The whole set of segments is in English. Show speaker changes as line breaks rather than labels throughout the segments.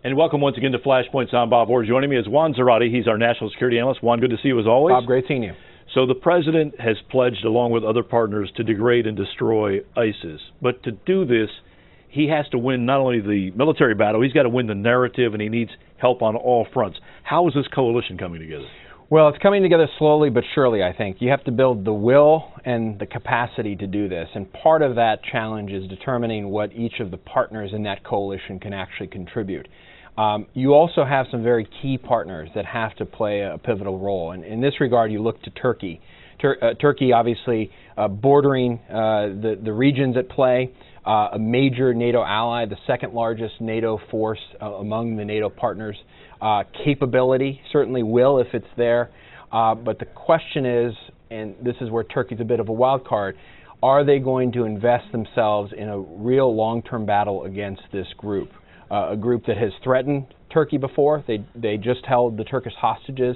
And welcome once again to Flashpoints. I'm Bob Orr. Joining me is Juan Zarate. He's our national security analyst. Juan, good to see you as always.
Bob, great seeing you.
So the president has pledged, along with other partners, to degrade and destroy ISIS. But to do this, he has to win not only the military battle, he's got to win the narrative, and he needs help on all fronts. How is this coalition coming together?
Well, it's coming together slowly but surely, I think. You have to build the will and the capacity to do this. And part of that challenge is determining what each of the partners in that coalition can actually contribute. You also have some very key partners that have to play a pivotal role. And in this regard, you look to Turkey. Turkey, obviously, bordering the regions at play, a major NATO ally, the second largest NATO force among the NATO partners. Capability, certainly will if it's there. But the question is, and this is where Turkey's a bit of a wild card, are they going to invest themselves in a real long-term battle against this group? A group that has threatened Turkey before. They just held the Turkish hostages,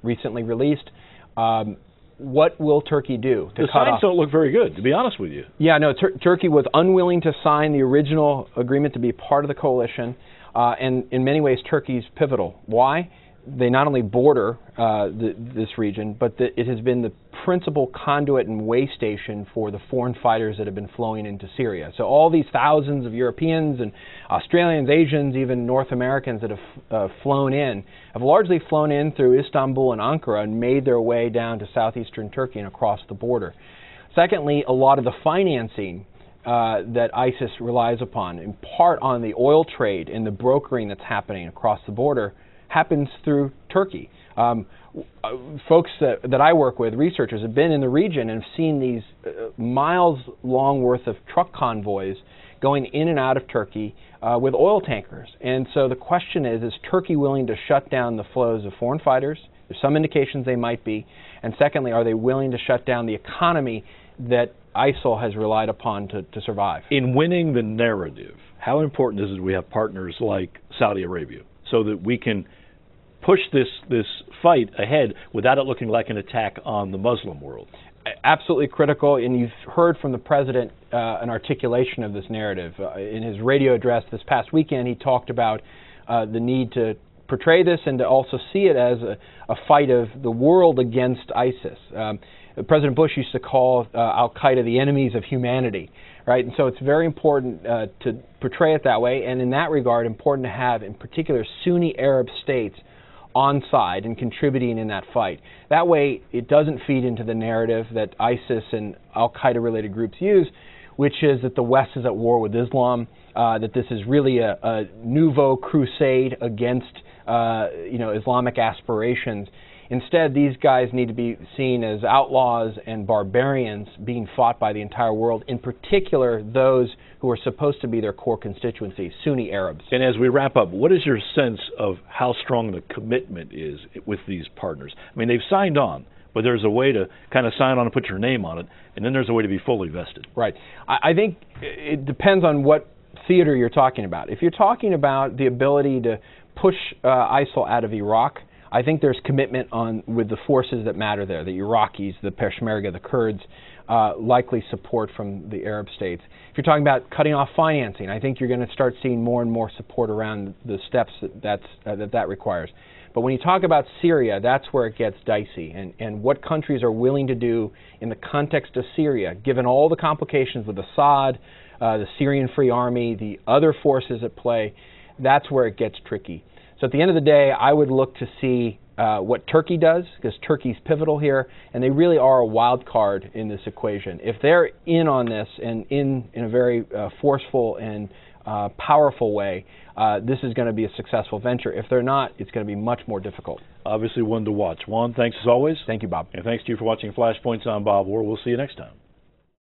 recently released. What will Turkey do to
cut off? The signs don't look very good, to be honest with you.
Yeah, no, Turkey was unwilling to sign the original agreement to be part of the coalition, and in many ways Turkey's pivotal. Why? They not only border this region, but it has been the principal conduit and way station for the foreign fighters that have been flowing into Syria. So all these thousands of Europeans and Australians, Asians, even North Americans that have flown in, have largely flown in through Istanbul and Ankara and made their way down to southeastern Turkey and across the border. Secondly, a lot of the financing that ISIS relies upon, in part on the oil trade and the brokering that's happening across the border, happens through Turkey. Folks that I work with, researchers, have been in the region and have seen these miles-long worth of truck convoys going in and out of Turkey with oil tankers. And so the question is Turkey willing to shut down the flows of foreign fighters? There's some indications they might be. And secondly, are they willing to shut down the economy that ISIL has relied upon to survive?
In winning the narrative, how important is it we have partners like Saudi Arabia so that we can push this fight ahead without it looking like an attack on the Muslim world?
Absolutely critical, and you've heard from the president an articulation of this narrative. In his radio address this past weekend, he talked about the need to portray this and to also see it as a fight of the world against ISIS. President Bush used to call al-Qaeda the enemies of humanity, right? And so it's very important to portray it that way, and in that regard, important to have, in particular, Sunni Arab states on side and contributing in that fight. That way, it doesn't feed into the narrative that ISIS and al-Qaeda related groups use, which is that the West is at war with Islam, that this is really a nouveau crusade against Islamic aspirations. Instead, these guys need to be seen as outlaws and barbarians being fought by the entire world, in particular those who are supposed to be their core constituency, Sunni Arabs.
And as we wrap up, what is your sense of how strong the commitment is with these partners? I mean, they've signed on, but there's a way to kind of sign on and put your name on it, and then there's a way to be fully vested.
Right. I think it depends on what theater you're talking about. If you're talking about the ability to push ISIL out of Iraq, I think there's commitment with the forces that matter there, the Iraqis, the Peshmerga, the Kurds, likely support from the Arab states. If you're talking about cutting off financing, I think you're going to start seeing more and more support around the steps that requires. But when you talk about Syria, that's where it gets dicey, and what countries are willing to do in the context of Syria, given all the complications with Assad, the Syrian Free Army, the other forces at play, that's where it gets tricky. So at the end of the day, I would look to see what Turkey does, because Turkey's pivotal here, and they really are a wild card in this equation. If they're in on this and in a very forceful and powerful way, this is going to be a successful venture. If they're not, it's going to be much more difficult.
Obviously one to watch. Juan, thanks as always.
Thank you, Bob.
And thanks to you for watching Flashpoints. I'm Bob Orr. We'll see you next time.